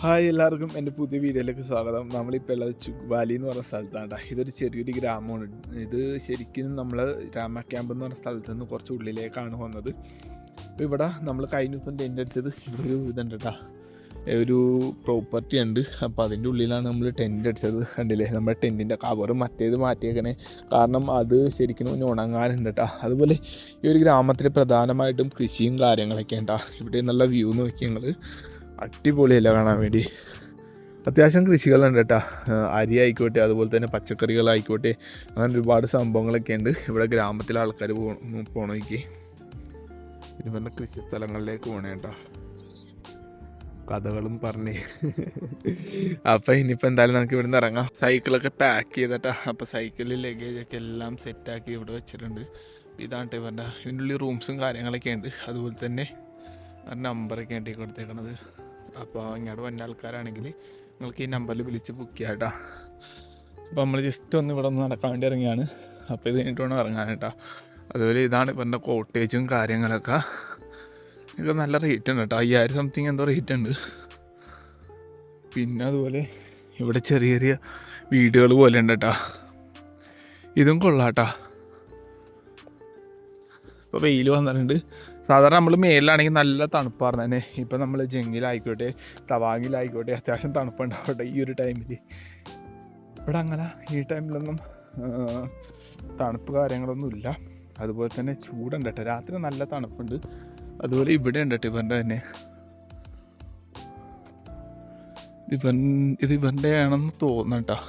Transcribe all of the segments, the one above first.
Hi എല്ലാവർക്കും എൻ്റെ പുതിയ വീഡിയോയിലേക്ക് സ്വാഗതം. നമ്മളിപ്പോൾ ഉള്ളത് ചുഗ് വാലി എന്ന് പറഞ്ഞ സ്ഥലത്താണ്. ഇതൊരു ചെറിയൊരു ഗ്രാമമാണ്. ഇത് ശരിക്കും നമ്മൾ രാമ ക്യാമ്പ് എന്ന് പറഞ്ഞ സ്ഥലത്ത് നിന്ന് കുറച്ച് ഉള്ളിലേക്കാണ് വന്നത്. അപ്പോൾ ഇവിടെ നമ്മൾ കഴിഞ്ഞ ദിവസം ടെൻ്റ് അടിച്ചത് ഇവിടെ ഒരു ഇതുണ്ട് കേട്ടോ, ഒരു പ്രോപ്പർട്ടി ഉണ്ട്. അപ്പോൾ അതിൻ്റെ ഉള്ളിലാണ് നമ്മൾ ടെൻ്റ് അടിച്ചത്. കണ്ടില്ലേ, നമ്മുടെ ടെൻറ്റിൻ്റെ കവറ് മറ്റേത് മാറ്റിയേക്കണേ, കാരണം അത് ശരിക്കും ഉണങ്ങാനുണ്ട് കേട്ടോ. അതുപോലെ ഈ ഒരു ഗ്രാമത്തിൽ പ്രധാനമായിട്ടും കൃഷിയും കാര്യങ്ങളൊക്കെ ഉണ്ടാ. ഇവിടെ നല്ല വ്യൂ നോക്കി ഞങ്ങൾ അടിപൊളിയല്ല കാണാൻ വേണ്ടി. അത്യാവശ്യം കൃഷികളുണ്ട് കേട്ടോ, അരി ആയിക്കോട്ടെ, അതുപോലെ തന്നെ പച്ചക്കറികളായിക്കോട്ടെ, അങ്ങനെ ഒരുപാട് സംഭവങ്ങളൊക്കെ ഉണ്ട്. ഇവിടെ ഗ്രാമത്തിലെ ആൾക്കാർ പോകണമെങ്കിൽ ഇത് പറഞ്ഞ കൃഷി സ്ഥലങ്ങളിലേക്ക് പോകണേ കേട്ടോ. കഥകളും പറഞ്ഞ് അപ്പം ഇനിയിപ്പോൾ എന്തായാലും നമുക്ക് ഇവിടെ നിന്ന് ഇറങ്ങാം. സൈക്കിളൊക്കെ പാക്ക് ചെയ്തിട്ടാ. അപ്പോൾ സൈക്കിളിൽ ലഗേജൊക്കെ എല്ലാം സെറ്റാക്കി ഇവിടെ വെച്ചിട്ടുണ്ട്. ഇതാണ് ഇവരുടെ ഇതിൻ്റെ ഉള്ളിൽ റൂംസും കാര്യങ്ങളൊക്കെ ഉണ്ട്. അതുപോലെ തന്നെ നമ്പറൊക്കെ ഉണ്ട് കൊടുത്തേക്കണത്. അപ്പോൾ ഇങ്ങോട്ട് വന്ന ആൾക്കാരാണെങ്കിൽ നിങ്ങൾക്ക് ഈ നമ്പറിൽ വിളിച്ച് ബുക്ക് ചെയ്യാം കേട്ടോ. അപ്പോൾ നമ്മൾ ജസ്റ്റ് ഒന്ന് ഇവിടെ ഒന്ന് നടക്കാൻ വേണ്ടി ഇറങ്ങിയാണ്. അപ്പോൾ ഇത് കഴിഞ്ഞിട്ട് വേണം ഇറങ്ങാൻ കേട്ടോ. അതുപോലെ ഇതാണ് ഇവരുടെ കോട്ടേജും കാര്യങ്ങളൊക്കെ. ഇതൊക്കെ നല്ല റേറ്റ് ഉണ്ട് കേട്ടോ, 5000 സംതിങ് എന്തോ റേറ്റ് ഉണ്ട്. പിന്നെ അതുപോലെ ഇവിടെ ചെറിയ ചെറിയ വീടുകൾ പോലെ ഉണ്ട് കേട്ടോ. ഇതും കൊള്ളാം കേട്ടോ. ഇപ്പോൾ വെയിൽ വന്നിട്ടുണ്ട്. സാധാരണ നമ്മൾ മേലിലാണെങ്കിൽ നല്ല തണുപ്പായിരുന്നു തന്നെ. ഇപ്പം നമ്മൾ ജംഗിലായിക്കോട്ടെ, തവാങ്ങിലായിക്കോട്ടെ, അത്യാവശ്യം തണുപ്പുണ്ടാവട്ടെ ഈ ഒരു ടൈമിൽ. ഇവിടെ അങ്ങനെ ഈ ടൈമിലൊന്നും തണുപ്പ് കാര്യങ്ങളൊന്നും ഇല്ല. അതുപോലെ തന്നെ ചൂടുണ്ട് കേട്ടോ, രാത്രി നല്ല തണുപ്പുണ്ട്. അതുപോലെ ഇവിടെ ഉണ്ട് കേട്ടോ ഇവൻ്റെ തന്നെ. ഇത് ഇവൻ്റെ ആണെന്ന് തോന്നുന്നു കേട്ടോ.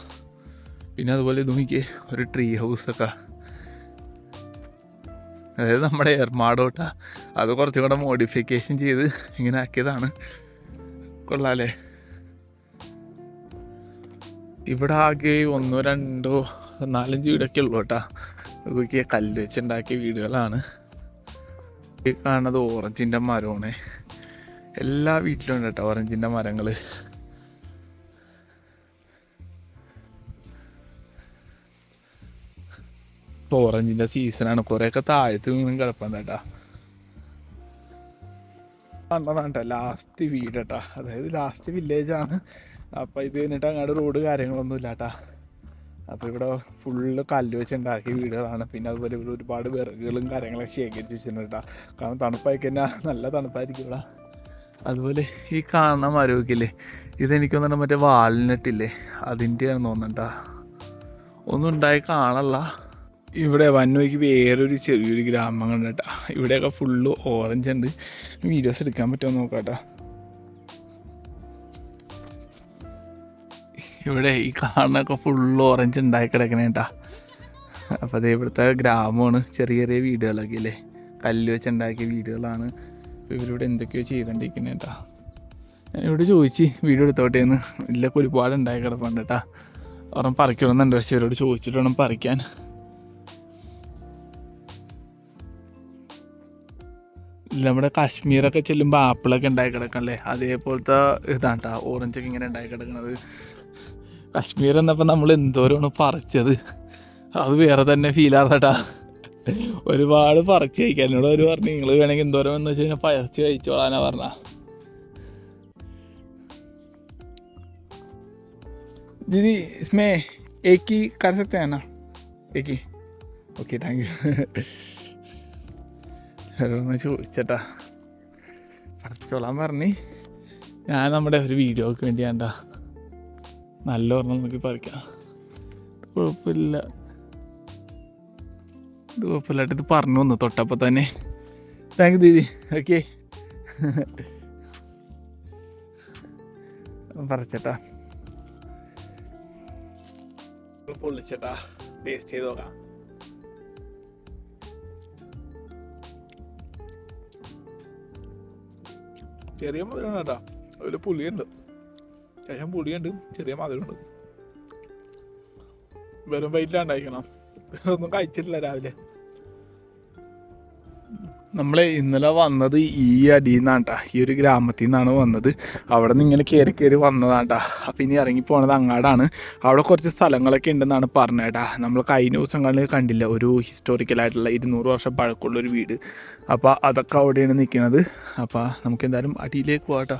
പിന്നെ അതുപോലെ ഇത് നോക്കി ഒരു ട്രീ ഹൗസൊക്കെ, അതായത് നമ്മുടെ എർമാടോട്ട അത് കുറച്ചും കൂടെ മോഡിഫിക്കേഷൻ ചെയ്ത് ഇങ്ങനെ ആക്കിയതാണ്. കൊള്ളാല്ലേ. ഇവിടെ ആകെ 1, 2, 4, 5 വീടൊക്കെ ഉള്ളൂ കേട്ടോ. നോക്കിയ കല്ല് വെച്ചുണ്ടാക്കിയ വീടുകളാണ്. ഈ കാണുന്നത് ഓറഞ്ചിൻ്റെ മരമാണ്. എല്ലാ വീട്ടിലും ഉണ്ട് കേട്ടോ ഓറഞ്ചിൻ്റെ മരങ്ങൾ. ഓറഞ്ചിൻ്റെ സീസണാണ്. കുറേയൊക്കെ താഴത്ത് നിന്നും കിടപ്പുണ്ട് കേട്ടോ. കണ്ടതാണ് കേട്ടോ ലാസ്റ്റ് വീട് കേട്ടോ, അതായത് ലാസ്റ്റ് വില്ലേജാണ്. അപ്പോൾ ഇത് കഴിഞ്ഞിട്ട് അങ്ങോട്ട് റോഡ് കാര്യങ്ങളൊന്നും ഇല്ല കേട്ടോ. അപ്പോൾ ഇവിടെ ഫുള്ള് കല്ല് വെച്ചുണ്ടാക്കിയ വീടുകളാണ്. പിന്നെ അതുപോലെ ഇവിടെ ഒരുപാട് വിറകുകളും കാര്യങ്ങളൊക്കെ ശേഖരിച്ച് വെച്ചിട്ടുണ്ട് കേട്ടോ, കാരണം തണുപ്പായി കഴിഞ്ഞാൽ നല്ല തണുപ്പായിരിക്കും ഇവിടെ. അതുപോലെ ഈ കാണുന്ന മരമൊക്കെയില്ലേ, ഇതെനിക്ക് തോന്നുന്നു മറ്റേ വാൾനട്ടില്ലേ അതിൻ്റെയാണെന്ന് തോന്നുന്നുണ്ടാ. ഒന്നും ഉണ്ടായി കാണല്ല. ഇവിടെ വന്നോയ്ക്ക് വേറൊരു ചെറിയൊരു ഗ്രാമം കണ്ട് കേട്ടോ. ഇവിടെയൊക്കെ ഫുള്ള് ഓറഞ്ച് ഉണ്ട്. വീഡിയോസ് എടുക്കാൻ പറ്റുമോ നോക്കാം കേട്ടോ. ഇവിടെ ഈ കാണുന്നൊക്കെ ഫുള്ള് ഓറഞ്ച് ഉണ്ടായി കിടക്കണേ കേട്ടോ. അപ്പോൾ അതേ ഇവിടുത്തെ ഗ്രാമമാണ്. ചെറിയ ചെറിയ വീടുകളൊക്കെ അല്ലേ, കല്ല് വെച്ചുണ്ടാക്കിയ വീടുകളാണ്. അപ്പോൾ ഇവരിവിടെ എന്തൊക്കെയോ ചെയ്തുകൊണ്ടിരിക്കുന്നത് കേട്ടോ. ഞാനിവിടെ ചോദിച്ച് വീഡിയോ എടുത്തോട്ടേന്ന്. ഇതിലൊക്കെ ഒരുപാട് ഉണ്ടായി കിടപ്പുണ്ട് കേട്ടോ. ഒരെണ്ണം പറിക്കണമെന്നുണ്ട്, പക്ഷേ ഇവരോട് ചോദിച്ചിട്ട് വേണം പറിക്കാൻ. നമ്മുടെ കാശ്മീരൊക്കെ ചെല്ലുമ്പോൾ ആപ്പിളൊക്കെ ഉണ്ടായി കിടക്കണല്ലേ, അതേപോലത്തെ ഇതാണ് കേട്ടോ ഓറഞ്ചൊക്കെ ഇങ്ങനെ ഉണ്ടായി കിടക്കണത്. കാശ്മീർ എന്നപ്പോൾ നമ്മൾ എന്തോരമാണ് പറിച്ചത്, അത് വേറെ തന്നെ ഫീലാർന്നേട്ടാ. ഒരുപാട് പറിച്ച് കഴിക്കാൻ എന്നോട് അവർ പറഞ്ഞു നിങ്ങൾ വേണമെങ്കിൽ എന്തോരം എന്ന് വെച്ച് കഴിഞ്ഞാൽ പറിച്ച് കഴിച്ചോളാനാ പറഞ്ഞ. ദീദി इसमें एक ही कर सकते हैं ना, एक ही? Okay thank you. ഒന്ന് ചോദിച്ചേട്ടാ, പറിച്ചോളാൻ പറഞ്ഞ്. ഞാൻ നമ്മുടെ ഒരു വീഡിയോക്ക് വേണ്ടിയാണ്ടാ നല്ല ഓർമ്മ നോക്കി പറിക്കാം. കുഴപ്പമില്ല, ഇത് കുഴപ്പമില്ലാട്ട് ഇത് പറഞ്ഞു വന്നു തൊട്ടപ്പോൾ തന്നെ. താങ്ക് യു ദീദി. ഓക്കെ പറിച്ചേട്ടാ, പൊള്ളിച്ചേട്ടാ, ടേസ്റ്റ് ചെയ്ത് നോക്കാം. ചെറിയ മധുരമാണ് കേട്ടോ, ഒരു പുളിയുണ്ട്, അത്യാവശ്യം പുളിയുണ്ട്, ചെറിയ മധുരമുണ്ട്. വെറും വയറ്റിലുണ്ടായിരിക്കണം, ഒന്നും കഴിച്ചിട്ടില്ല രാവിലെ. നമ്മൾ ഇന്നലെ വന്നത് ഈ അടിയിൽ നിന്നാണ് കേട്ടോ, ഈ ഒരു ഗ്രാമത്തിൽ നിന്നാണ് വന്നത്. അവിടെ നിന്ന് ഇങ്ങനെ കയറി വന്നതാണ് കേട്ടോ. അപ്പം ഇനി ഇറങ്ങിപ്പോണത് അങ്ങാടാണ്. അവിടെ കുറച്ച് സ്ഥലങ്ങളൊക്കെ ഉണ്ടെന്നാണ് പറഞ്ഞത് കേട്ടോ. നമ്മൾ കഴിഞ്ഞ ദിവസങ്ങളിൽ കണ്ടില്ല, ഒരു ഹിസ്റ്റോറിക്കലായിട്ടുള്ള 200 വർഷം പഴക്കമുള്ളൊരു വീട്. അപ്പോൾ അതൊക്കെ അവിടെയാണ് നിൽക്കുന്നത്. അപ്പോൾ നമുക്ക് എന്തായാലും അടിയിലേക്ക് പോകാം കേട്ടോ.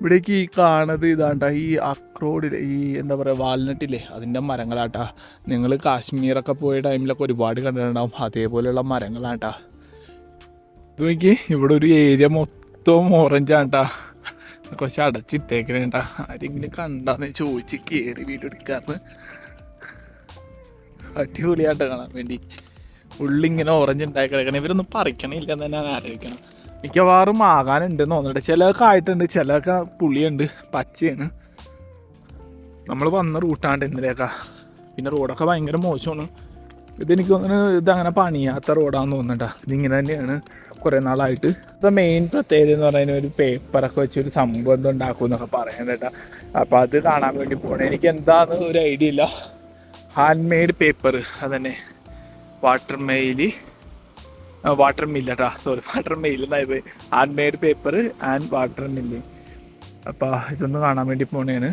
ഇവിടേക്ക് ഈ കാണുന്നത് ഇതാണ്ട ഈ അക്രോഡിലെ ഈ എന്താ പറയുക വാൽനട്ടില്ലേ അതിൻ്റെ മരങ്ങളാട്ടാ. നിങ്ങൾ കാശ്മീരൊക്കെ പോയ ടൈമിലൊക്കെ ഒരുപാട് കണ്ടിട്ടുണ്ടാവും അതേപോലെയുള്ള മരങ്ങളാട്ടാ. ഇത് നോക്കി ഇവിടെ ഒരു ഏരിയ മൊത്തം ഓറഞ്ചാട്ടാ. കുറച്ച് അടച്ചിട്ടേക്കണേട്ടാ. ആരെങ്കിലും കണ്ടാന്ന് ചോദിച്ച് കയറി വീഡിയോ എടുക്കാന്ന്. അടിപൊളിയായിട്ട് കാണാൻ വേണ്ടി ഉള്ളിങ്ങനെ ഓറഞ്ച് ഉണ്ടായി കിടക്കണം. ഇവരൊന്നും പറിക്കണില്ല എന്ന് തന്നെ ഞാൻ ആലോചിക്കണം. മിക്കവാറും ആകാനുണ്ടെന്ന് തോന്നുന്നുണ്ട്. ചിലതൊക്കെ ആയിട്ടുണ്ട്, ചിലതൊക്കെ പുളിയുണ്ട്, പച്ചയാണ്. നമ്മൾ വന്ന റൂട്ടാണ്ട് ഇന്നലെയൊക്കെ. പിന്നെ റോഡൊക്കെ ഭയങ്കര മോശമാണ്. ഇതെനിക്ക് തോന്നുന്നു ഇതങ്ങനെ പണിയാത്ത റോഡാണെന്ന് തോന്നുന്നുണ്ടാ. ഇതിങ്ങനെ തന്നെയാണ് കുറേ നാളായിട്ട്. ഇത് മെയിൻ പ്രത്യേകത എന്ന് പറയുന്നത് ഒരു പേപ്പറൊക്കെ വെച്ച് ഒരു സംഭവം എന്തോ ഉണ്ടാക്കും എന്നൊക്കെ പറയുന്നത്. അപ്പോൾ അത് കാണാൻ വേണ്ടി പോകണം. എനിക്ക് എന്താണെന്ന് ഒരു ഐഡിയ ഇല്ല. ഹാൻഡ് മെയ്ഡ് പേപ്പർ, അതന്നെ വാട്ടർ മില്ലട്ടാ, സോറി വാട്ടർ മെയിലെന്നായി പോയി. Hand made paper and water mill. അപ്പോൾ ഇതൊന്ന് കാണാൻ വേണ്ടി പോണേണ്.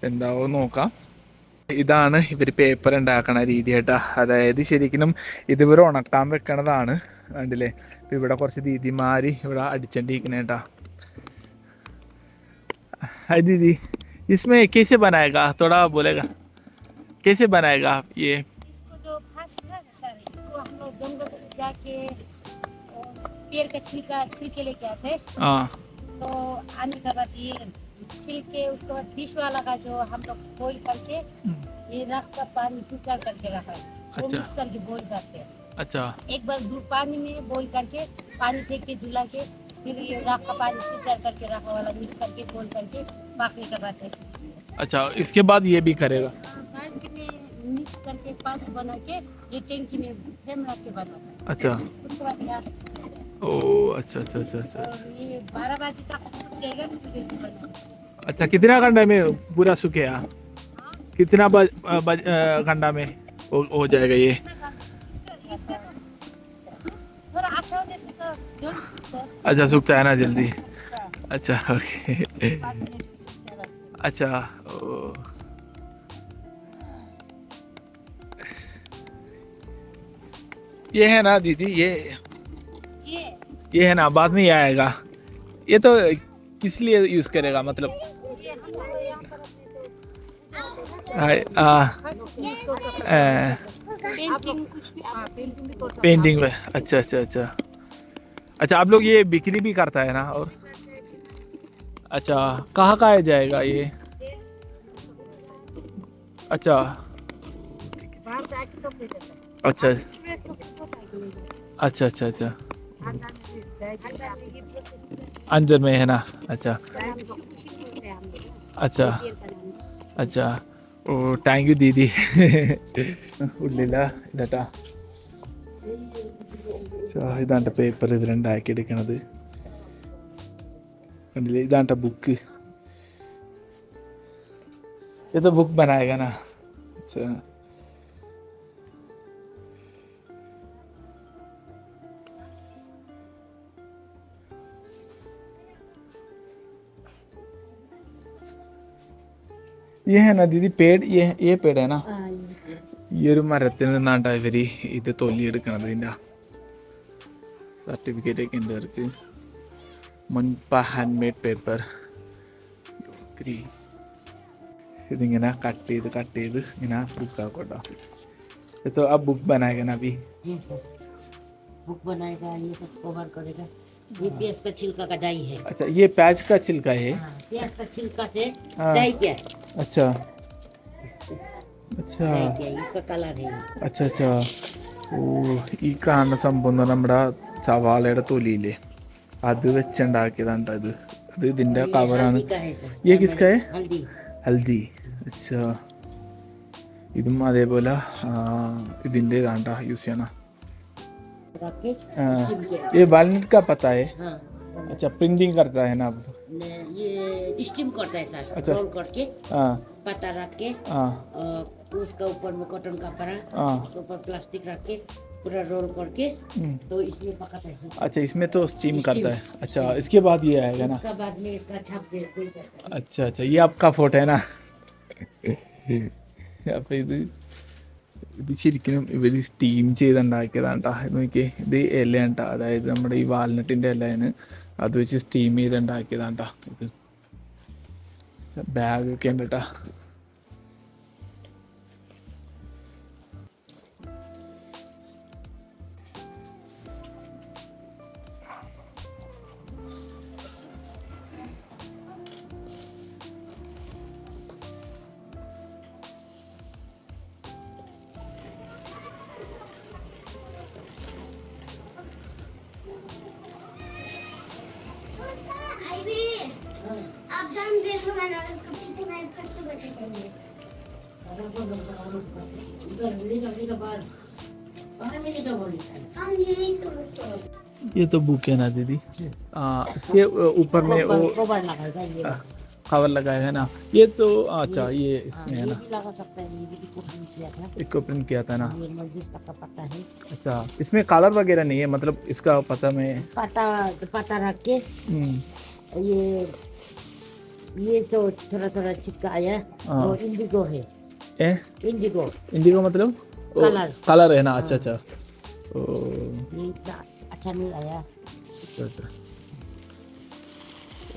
എന്താവോ നോക്കാം. ഇതാണ് ഇവർ പേപ്പർ ഉണ്ടാക്കണ രീതി കേട്ടാ. അതായത് ശരിക്കും ഇതിവർ ഉണക്കാൻ വെക്കണതാണ്. കണ്ടില്ലേ, ഇപ്പം ഇവിടെ കുറച്ച് ദീദിമാർ ഇവിടെ അടിച്ചോണ്ടിരിക്കണേട്ടാ. ഹായ് दीदी, इसमें कैसे बनाएगा, थोड़ा बोलेगा कैसे बनाएगा आप ये? इसको जो फर्स्ट है सर, इसको हम लोग जंगल से जाके पेड़ का छिलके लेके आते। हाँ, तो आने के बाद ये छिलके उसके बाद फिश वाला का जो हम लोग बॉईल करके ये रख कर पानी फिल्टर करके रखा है, वो अच्छा। मिक्स करके बॉईल करते हैं। अच्छा एक बार दूध पानी में बॉईल करके पानी फेंक के धुला के फिर ये रख का पानी फिल्टर करके रखा वाला मिक्स करके बॉईल करके बाकी का बात ऐसे। अच्छा, इसके बाद ये भी करेगा? टैंकी में मिक्स करके पानी बना के ये टैंकी में फ्रेम रख के बनाता है। अच्छा, उसके बाद यार ओ अच्छा अच्छा अच्छा अच्छा और ये 12 बजे तक सूख जाएगा, सुबह से बनाना। अच्छा, कितना घंटे में पूरा सूखेगा? कितना घंटा में हो जाएगा ये? थोड़ा अच्छा होने से तो जल्दी सूखता है। अच्छा, सूखता है ना जल्दी? अच्छा ओके। 5 मिनट में सूख जाएगा। अच्छा ओ, ये है ना दीदी, ये है ना, बाद में ये आएगा। ये तो किस लिए यूज करेगा, मतलब ये हम लोग यहाँ पर अपने पेंटिंग कुछ भी पेंटिंग भी करते हैं। पेंटिंग में? अच्छा अच्छा अच्छा अच्छा, आप लोग ये बिक्री भी करता है ना? और अच्छा, कहाँ कहाँ जाएगा ये? अच्छा बाहर से आके तो ले जाता है। अच्छा एक्सप्रेस तो कितना पैकेट ले जाता अच्छा अच्छा अच्छा, है। अंदर में जाएगा, ये प्रोसेस अंदर में है ना? अच्छा खुशी बोलते हैं हम लोग। अच्छा पेड़ का नाम। अच्छा, ഓ താങ്ക് യു ദീദി. ഉള്ളില ഇതാട്ടാ. ഇതാണ്ട പേപ്പർ ഇവരുണ്ടാക്കി എടുക്കണത് കണ്ടില്ലേ. ഇതാണ്ട ബുക്ക്. ഇത് ബുക്ക് बनाएगा ना? अच्छा ये है ना दीदी पेड़, ये पेड़ है ना? ഈ ഒരു മരത്തിൽ നിന്നാണ്ടാ ഇവർ ഇത് തൊല്ലിയെടുക്കണത്. ഇതിൻ്റെ സർട്ടിഫിക്കറ്റ് ഒക്കെ ഉണ്ട് അവർക്ക്. മുൻപ ഹാൻഡ് മെയ്ഡ് പേപ്പർ. ഇതിങ്ങനെ കട്ട് ചെയ്ത് ഇങ്ങനെ ബുക്കാക്കോട്ടോ. तो अब बुक बनाएगा ना अभी? जी सर, बुक बनाएगा, ये सब कवर करेगा। ये प्याज का छिलका का डाई है। अच्छा, ये प्याज का छिलका है? हाँ, प्याज का छिलका से हाँ। डाई किया। अच्छा इससे अच्छा डाई किया, इसका कलर है। अच्छा अच्छा. ഓ, ഈ കാണുന്ന സംഭവം എന്ന് പറഞ്ഞാൽ നമ്മുടെ സവാളയുടെ തൊലിയില്ലേ അത് വെച്ചുണ്ടാക്കിയതാണ് ഇത്. അത് ഇതിൻ്റെ ये കവറാണ്. हल्दी का है सर। ये किसका है? हल्दी। ഹൽദി. अच्छा, ഇതും അതേപോലെ ഇതിൻ്റെ ഇതാണ്ടാ യൂസ് ചെയ്യണ. रख के हाँ। स्टीम किया। ये वालनट का पता है? हाँ, अच्छा, प्रिंटिंग करता है ना? ये स्टीम करता है सर। अच्छा। रोल करके हाँ पत्ता रख के हाँ और उसका ऊपर में कॉटन कपड़ा, हाँ. उसके ऊपर प्लास्टिक रख के पूरा रोल करके तो इसमें पकाता है। अच्छा, इसमें तो स्टीम Steam. करता है. अच्छा, इसके बाद ये आएगा ना? उसका बाद में इसका छाप दे कोई करता है। अच्छा अच्छा, ये आपका फोटो है ना? അപ്പം ഇത് ശരിക്കും ഇവർ സ്റ്റീം ചെയ്തുണ്ടാക്കിയതാണ് കേട്ടോ. ഇത് നോക്കിയേ, ഇത് ഇലയാണ് കേട്ടോ. അതായത് നമ്മുടെ ഈ വാൽനട്ടിൻ്റെ ഇലയാണ്, അത് വെച്ച് സ്റ്റീം ചെയ്തുണ്ടാക്കിയതാണ് കേട്ടോ ഇത്. ബാഗൊക്കെ ഉണ്ട് കേട്ടോ. आप जान देखो मैंने उसको पीछे मैं करके बैठे हम यही सोचते हैं। ये तो बुक है ना दीदी, इसके ऊपर में वो कवर लगाएगा ये कवर लगाया है ना, ये तो अच्छा ये इसमें है ये ना, भी लगा सकता है, ये भी प्रिंट किया था, एक को प्रिंट किया था ना। ये मजलिस तक का पत्ता है, अच्छा इसमें कलर वगैरह नहीं है, मतलब इसका पता में पत्ता रख के ये तो थोड़ा थोड़ा चिपकाया है, हाँ। वो इंडिगो है, इंडिगो इंडिगो मतलब कलर। कलर है ना, अच्छा अच्छा। ओ ये इतना अच्छा नहीं आया, अच्छा।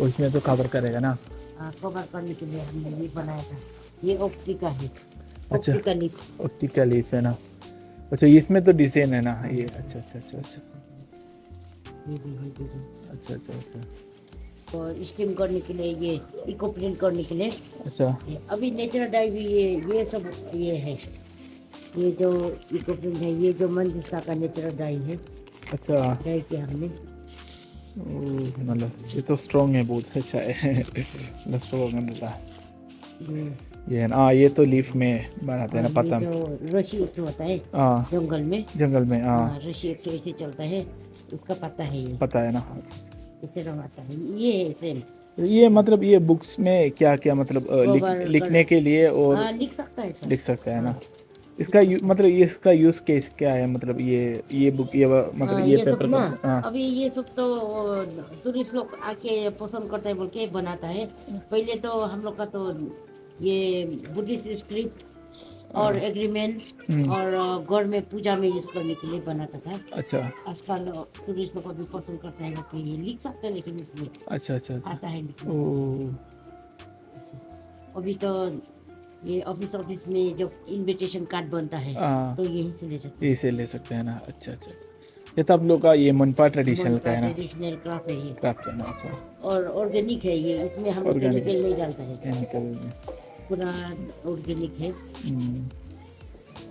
और इसमें तो कवर करेगा ना। कवर करने के लिए हमने ये बनाया था, ये ऑप्टिका है, अच्छा। ऑप्टिका लीफ है ना, अच्छा इसमें तो डिजाइन है ना ये, अच्छा अच्छा अच्छा अच्छा ये भी है डिजाइन। अच्छा अच्छा अच्छा और स्टीम करने के लिए ये इको प्रिंट करने के लिए अच्छा। अभी नेचुरल डाई भी ये सब ये है, ये जो इको प्रिंट है, ये जो मंजिस्ता का नेचुरल डाई है, अच्छा डाई किया हमने। मतलब ये तो स्ट्रॉन्ग है, बहुत अच्छा है स्ट्रॉन्ग है ये ना। ये तो लीफ में बनाते हैं ना, पता ये जो रशी एक होता है हाँ जंगल में, रशी एक ऐसे चलता है, उसका पता है, ये पता है ना। अच्छा, अच्छा। इसे रंग आता है, ये है सेम। ये मतलब ये बुक्स में क्या क्या मतलब लिखने के लिए और लिख सकता है लिख सकता है ना। इसका मतलब ये इसका यूज केस क्या है, मतलब ये बुक मतलब ये सब पेपर ना हाँ अभी ये सब तो टूरिस्ट लोग आके पसंद करते हैं बोल के बनाता है। पहले तो हम लोग का तो ये बुद्धिस्ट स्क्रिप्ट और एग्रीमेंट और घर में पूजा में यूज करने के लिए बनाता था। अच्छा आजकल टूरिस्ट लोग भी पसंद करते हैं कि ये लिख सकते हैं, लेकिन इसमें अच्छा अच्छा अच्छा आता है लिखने। ओ अभी तो ये ऑफिस में जो इनविटेशन कार्ड बनता है तो यहीं से ले सकते हैं, यही से ले सकते हैं ना। अच्छा अच्छा अच्छा। ये तो आप लोग का ये मनपा ट्रेडिशनल का है ना, ट्रेडिशनल क्राफ्ट है ये, क्राफ्ट है ना। अच्छा और ऑर्गेनिक है ये, इसमें हम Organic। केमिकल नहीं डालता है, केमिकल पूरा ऑर्गेनिक है।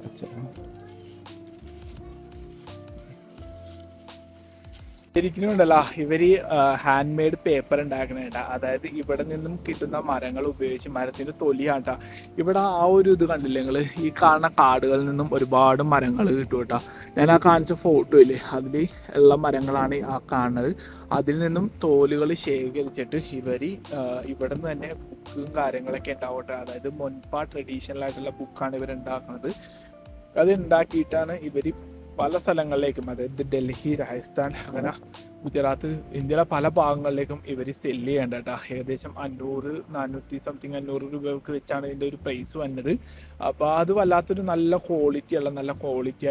अच्छा ശരിക്കും ഉണ്ടല്ലോ ഇവർ ഹാൻഡ് മെയ്ഡ് പേപ്പർ ഉണ്ടാക്കണേട്ടാ, അതായത് ഇവിടെ നിന്നും കിട്ടുന്ന മരങ്ങൾ ഉപയോഗിച്ച് മരത്തിൻ്റെ തൊലിയാട്ടാ. ഇവിടെ ആ ഒരു ഇത് കണ്ടില്ലേ നിങ്ങൾ, ഈ കാണുന്ന കാടുകളിൽ നിന്നും ഒരുപാട് മരങ്ങൾ കിട്ടും കേട്ടോ. ഞാൻ ആ കാണിച്ച ഫോട്ടോ ഇല്ലേ, അതിൽ ഉള്ള മരങ്ങളാണ് ആ കാണുന്നത്. അതിൽ നിന്നും തോലുകൾ ശേഖരിച്ചിട്ട് ഇവർ ഇവിടെ നിന്ന് തന്നെ ബുക്കും കാര്യങ്ങളൊക്കെ ഉണ്ടാവട്ടെ, അതായത് മുൻപാ ട്രഡീഷണൽ ആയിട്ടുള്ള ബുക്കാണ് ഇവരുണ്ടാക്കുന്നത്. അത് ഉണ്ടാക്കിയിട്ടാണ് ഇവർ പല സ്ഥലങ്ങളിലേക്കും, അതായത് ഡൽഹി, രാജസ്ഥാൻ, അങ്ങനെ ഗുജറാത്ത്, ഇന്ത്യയിലെ പല ഭാഗങ്ങളിലേക്കും ഇവർ സെല്ല് ചെയ്യേണ്ട കേട്ടോ. ഏകദേശം 500 രൂപയ്ക്ക് വെച്ചാണ് ഇതിൻ്റെ ഒരു പ്രൈസ് വന്നത്. അപ്പോൾ അത് വല്ലാത്തൊരു നല്ല ക്വാളിറ്റി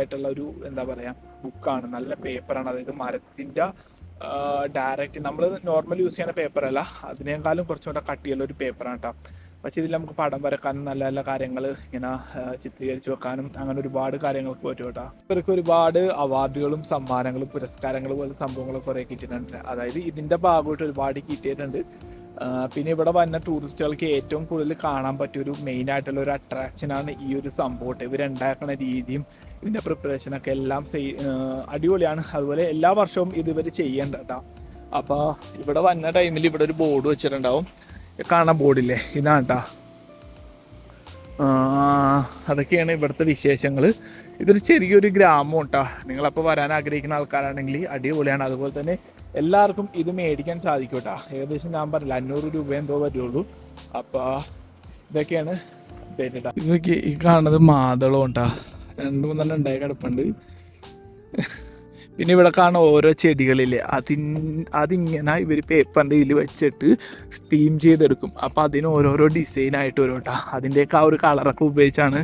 ആയിട്ടുള്ള ഒരു എന്താ പറയുക ബുക്കാണ്, നല്ല പേപ്പറാണ്. അതായത് മരത്തിൻ്റെ ഡയറക്റ്റ് നമ്മൾ നോർമൽ യൂസ് ചെയ്യുന്ന പേപ്പറല്ല, അതിനേക്കാളും കുറച്ചുകൂടെ കട്ടിയുള്ള ഒരു പേപ്പറാണ് കേട്ടോ. പക്ഷേ ഇതിൽ നമുക്ക് പടം വരക്കാനും നല്ല നല്ല കാര്യങ്ങൾ ഇങ്ങനെ ചിത്രീകരിച്ച് വെക്കാനും അങ്ങനെ ഒരുപാട് കാര്യങ്ങൾക്ക് പറ്റും കേട്ടോ. ഇവർക്ക് ഒരുപാട് അവാർഡുകളും സമ്മാനങ്ങളും പുരസ്കാരങ്ങളും പോലുള്ള സംഭവങ്ങളൊക്കെ കുറേ കിട്ടിയിട്ടുണ്ട്. അതായത് ഇതിൻ്റെ ഭാഗമായിട്ട് ഒരുപാട് കിട്ടിയിട്ടുണ്ട്. പിന്നെ ഇവിടെ വന്ന ടൂറിസ്റ്റുകൾക്ക് ഏറ്റവും കൂടുതൽ കാണാൻ പറ്റിയൊരു മെയിനായിട്ടുള്ള ഒരു അട്രാക്ഷനാണ് ഈ ഒരു സംഭവം. ഇവരുണ്ടാക്കുന്ന രീതിയും ഇതിൻ്റെ പ്രിപ്പറേഷനൊക്കെ എല്ലാം അടിപൊളിയാണ്. അതുപോലെ എല്ലാ വർഷവും ഇത് ഇവർ ചെയ്യേണ്ട കേട്ടോ. അപ്പോൾ ഇവിടെ വന്ന ടൈമിൽ ഇവിടെ ഒരു ബോർഡ് വെച്ചിട്ടുണ്ടാവും, കാണാൻ ബോർഡില്ലേ, ഇതാണ് കേട്ടോ. അതൊക്കെയാണ് ഇവിടുത്തെ വിശേഷങ്ങൾ. ഇതൊരു ചെറിയൊരു ഗ്രാമം കേട്ടോ. നിങ്ങളപ്പോൾ വരാൻ ആഗ്രഹിക്കുന്ന ആൾക്കാരാണെങ്കിൽ അടിപൊളിയാണ്. അതുപോലെ തന്നെ എല്ലാവർക്കും ഇത് മേടിക്കാൻ സാധിക്കും കേട്ടോ. ഏകദേശം ഞാൻ പറഞ്ഞില്ല 500 രൂപ എന്തോ വരുള്ളൂ. അപ്പോൾ ഇതൊക്കെയാണ് കേട്ടോ. ഇതൊക്കെ ഈ കാണുന്നത് മാതളം കേട്ടോ, 2-3 ഉണ്ടായി കിടപ്പുണ്ട്. പിന്നെ ഇവിടെ കാണുന്ന ഓരോ ചെടികളില്ലേ, അതിങ്ങനെ ഇവർ പേപ്പറിൻ്റെ ഇതിൽ വെച്ചിട്ട് സ്റ്റീം ചെയ്തെടുക്കും. അപ്പോൾ അതിന് ഓരോരോ ഡിസൈനായിട്ട് വരും കേട്ടോ. അതിൻ്റെയൊക്കെ ആ ഒരു കളറൊക്കെ ഉപയോഗിച്ചാണ്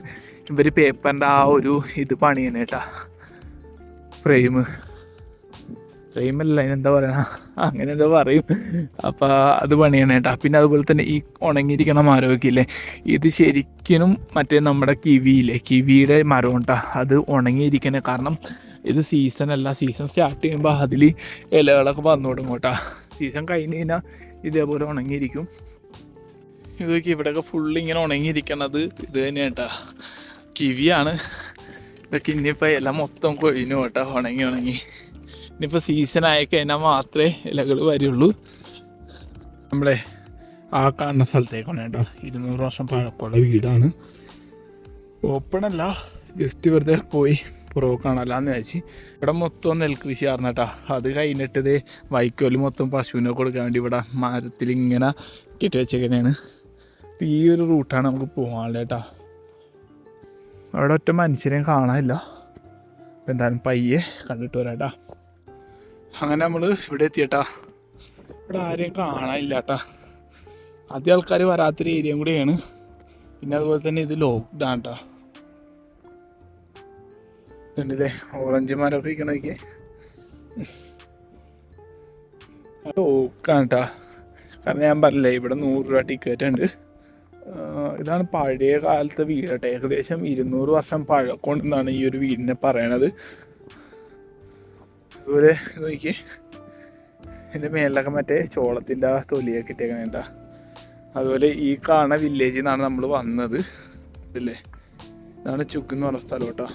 ഇവർ പേപ്പറിൻ്റെ ആ ഒരു ഇത് പണിയണ കേട്ടോ, ഫ്രെയിം. ഫ്രെയിമല്ല എന്താ പറയണ, അങ്ങനെ എന്താ പറയും. അപ്പോൾ അത് പണിയാണ് കേട്ടോ. പിന്നെ അതുപോലെ തന്നെ ഈ ഉണങ്ങിയിരിക്കണ മരമൊക്കെ ഇല്ലേ, ഇത് ശരിക്കും മറ്റേ നമ്മുടെ കിവിയുടെ മരം കേട്ടോ. അത് ഉണങ്ങിയിരിക്കണേ, കാരണം ഇത് സീസണല്ല. സീസൺ സ്റ്റാർട്ട് ചെയ്യുമ്പോൾ അതിൽ ഇലകളൊക്കെ വന്നു തുടങ്ങും കേട്ടോ. സീസൺ കഴിഞ്ഞ് കഴിഞ്ഞാൽ ഇതേപോലെ ഉണങ്ങിയിരിക്കും. ഇതൊക്കെ ഇവിടെയൊക്കെ ഫുള്ള് ഇങ്ങനെ ഉണങ്ങിയിരിക്കണത് ഇത് തന്നെ കേട്ടോ, കിവിയാണ്. ഇതൊക്കെ ഇനിയിപ്പോൾ ഇല മൊത്തം കൊഴിഞ്ഞു കേട്ടോ, ഉണങ്ങി. ഇനിയിപ്പോൾ സീസൺ ആയി കഴിഞ്ഞാൽ മാത്രമേ ഇലകൾ വരുള്ളൂ. നമ്മളെ ആ കാണുന്ന സ്ഥലത്തേക്കാണ് കേട്ടോ. 200 വർഷം പഴക്കമുള്ള വീടാണ്. ഓപ്പണല്ല, ജസ്റ്റ് വെറുതെ പോയി പുറകെ കാണലാന്ന് വെച്ച്. ഇവിടെ മൊത്തം നെൽകൃഷി ആയിരുന്നു കേട്ടോ. അത് കഴിഞ്ഞിട്ടത് വൈക്കോല് മൊത്തം പശുവിനെ കൊടുക്കാൻ വേണ്ടി ഇവിടെ മരത്തിൽ ഇങ്ങനെ കെട്ടി വെച്ചേക്കനെയാണ്. ഈ ഒരു റൂട്ടാണ് നമുക്ക് പോകാനുള്ളത് കേട്ടോ. അവിടെ ഒറ്റ മനുഷ്യരെയും കാണാനില്ല. അപ്പം എന്തായാലും പയ്യെ കണ്ടിട്ട് വരാം കേട്ടോ. അങ്ങനെ നമ്മൾ ഇവിടെ എത്തിയേട്ടാ. ഇവിടെ ആരെയും കാണാനില്ല കേട്ടോ. ആദ്യം ആൾക്കാർ വരാത്തൊരു ഏരിയയും കൂടിയാണ്. പിന്നെ അതുപോലെ തന്നെ ഇത് ലോക്ക്ഡൗൺ കേട്ടോ. കണ്ടില്ലേ ഓറഞ്ച് മരമൊക്കെ ഇരിക്കണമൊക്കെ ലോക്കാണ് കേട്ടോ. കാരണം ഞാൻ പറഞ്ഞില്ലേ ഇവിടെ 100 രൂപ ടിക്കറ്റ് ഉണ്ട്. ഇതാണ് പഴയ കാലത്തെ വീട് കേട്ടോ. ഏകദേശം 200 വർഷം പഴക്കമുണ്ടെന്നാണ് ഈ ഒരു വീടിനെ പറയണത്. അതുപോലെ നോക്കി എൻ്റെ മേളിലൊക്കെ മറ്റേ ചോളത്തിൻ്റെ ആ തൊലിയൊക്കെ ഇട്ടേക്കണ കേട്ടോ. അതുപോലെ ഈ കാണുന്ന വില്ലേജിൽ നിന്നാണ് നമ്മൾ വന്നത് അല്ലേ. ഇതാണ് ചുക്ക് എന്ന് പറഞ്ഞ സ്ഥലം കേട്ടോ.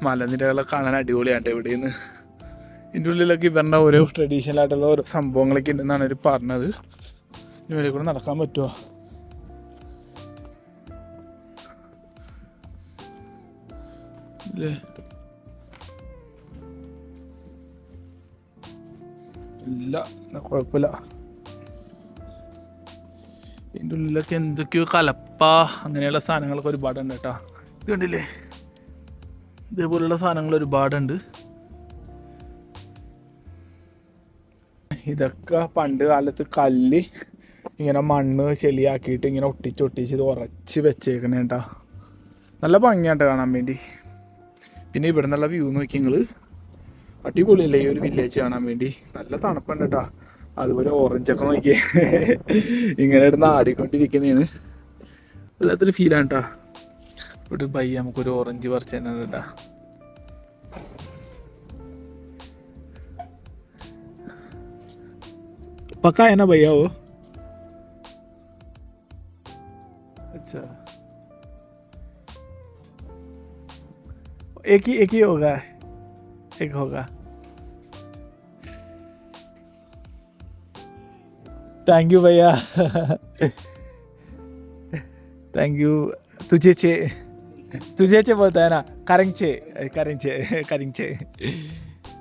മലനിരകളൊക്കെ കാണാൻ അടിപൊളിയാട്ടോ ഇവിടെ നിന്ന്. ഇതിൻ്റെ ഉള്ളിലൊക്കെ ഇവരുടെ ഓരോ ട്രഡീഷണൽ ആയിട്ടുള്ള ഓരോ സംഭവങ്ങളൊക്കെ ഉണ്ടെന്നാണ് ഇവർ പറഞ്ഞത്. ഇവിടെ കൂടെ നടക്കാൻ പറ്റുമോ? ഇല്ലേ, ഇല്ല കുഴപ്പമില്ല. ഇതിൻ്റെ ഉള്ളിലൊക്കെ എന്തൊക്കെയോ കലപ്പ അങ്ങനെയുള്ള സാധനങ്ങളൊക്കെ ഒരുപാടുണ്ട് കേട്ടോ. ഇത് കണ്ടില്ലേ, ഇതേപോലെയുള്ള സാധനങ്ങൾ ഒരുപാടുണ്ട്. ഇതൊക്കെ പണ്ട് കാലത്ത് കല്ല് ഇങ്ങനെ മണ്ണ് ചെളിയാക്കിയിട്ട് ഇങ്ങനെ ഒട്ടിച്ച് ഇത് ഉറച്ച് വെച്ചേക്കണേ കേട്ടോ. നല്ല ഭംഗിയായിട്ട് കാണാൻ വേണ്ടി. പിന്നെ ഇവിടെ നിന്നുള്ള വ്യൂ നോക്കി നിങ്ങൾ, അടിപൊളിയല്ലേ ഈ ഒരു വില്ലേജ് കാണാൻ വേണ്ടി. നല്ല തണുപ്പുണ്ട് കേട്ടോ. അതുപോലെ ഓറഞ്ചൊക്കെ നോക്കിയേ ഇങ്ങനെ ഇടുന്ന് ആടിക്കൊണ്ടിരിക്കുന്നതാണ്. വല്ലാത്തൊരു ഫീലാണ് കേട്ടോ. ഇവിടെ ബൈ നമുക്കൊരു ഓറഞ്ച് പറിച്ച് തന്നെ കേട്ടോ. पका है ना भैया वो? अच्छा, एक ही होगा, एक होगा. थैंक यू भैया. Thank you. तुझे चे बोलता है ना, करिंचे.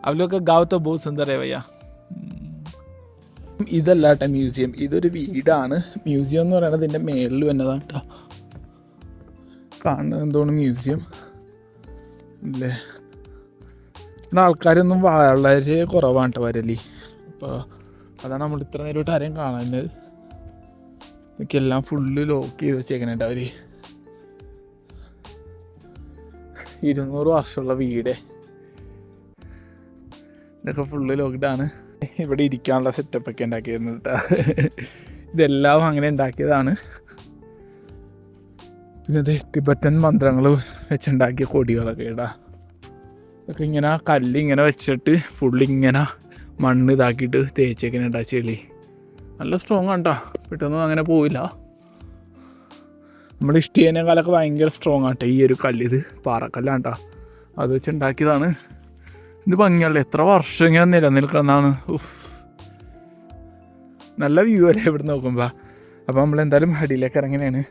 आप लोग का गाँव तो बहुत सुंदर है भैया. ഇതല്ല കേട്ടോ മ്യൂസിയം, ഇതൊരു വീടാണ്. മ്യൂസിയം എന്ന് പറയുന്നത് ഇതിൻ്റെ മേളിൽ വന്നതാണ് കേട്ടോ. കാണുന്നത് എന്തോന്ന് മ്യൂസിയം അല്ലേ. ഇവിടെ ആൾക്കാരൊന്നും വളരെ കുറവാണ് കേട്ടോ വരലി. അപ്പോൾ അതാണ് നമ്മൾ ഇത്ര നേരമായിട്ട് ആരെയും കാണുന്നത്. ഇതൊക്കെല്ലാം ഫുള്ള് ലോക്ക് ചെയ്ത് വെച്ചേക്കണേട്ടോ അവർ. 200 വർഷമുള്ള വീട്, ഇതൊക്കെ ഫുള്ള് ലോക്ക്ഡാണ്. ഇവിടെ ഇരിക്കാനുള്ള സെറ്റപ്പൊക്കെ ഉണ്ടാക്കിയിരുന്നു കേട്ടോ. ഇതെല്ലാം അങ്ങനെ ഉണ്ടാക്കിയതാണ്. പിന്നെ ഇത് ടിബറ്റൻ മന്ത്രങ്ങൾ വെച്ചുണ്ടാക്കിയ കൊടികളൊക്കെ ഇടാ. ഇതൊക്കെ ഇങ്ങനെ കല്ലിങ്ങനെ വെച്ചിട്ട് ഫുള്ളിങ്ങനെ മണ്ണ് ഇതാക്കിയിട്ട് തേച്ചേക്കിനെ ഇടാ. ചെളി നല്ല സ്ട്രോങ് ആണ് കേട്ടോ, പെട്ടെന്ന് അങ്ങനെ പോവില്ല. നമ്മൾ ഇഷ്ടിയേനേക്കാളൊക്കെ ഭയങ്കര സ്ട്രോങ് ആട്ടോ ഈ ഒരു കല്ല്. ഇത് പാറക്കല്ലാണ് കേട്ടോ, അത് വെച്ചുണ്ടാക്കിയതാണ്. ഇത് ഭംഗിയല്ലേ, എത്ര വർഷം ഇങ്ങനെ നിലനിൽക്കുന്നതാണ്. നല്ല വ്യൂ അല്ലേ ഇവിടെ നോക്കുമ്പോൾ. അപ്പോൾ നമ്മളെന്തായാലും അടിയിലേക്ക് ഇറങ്ങനെയാണ്.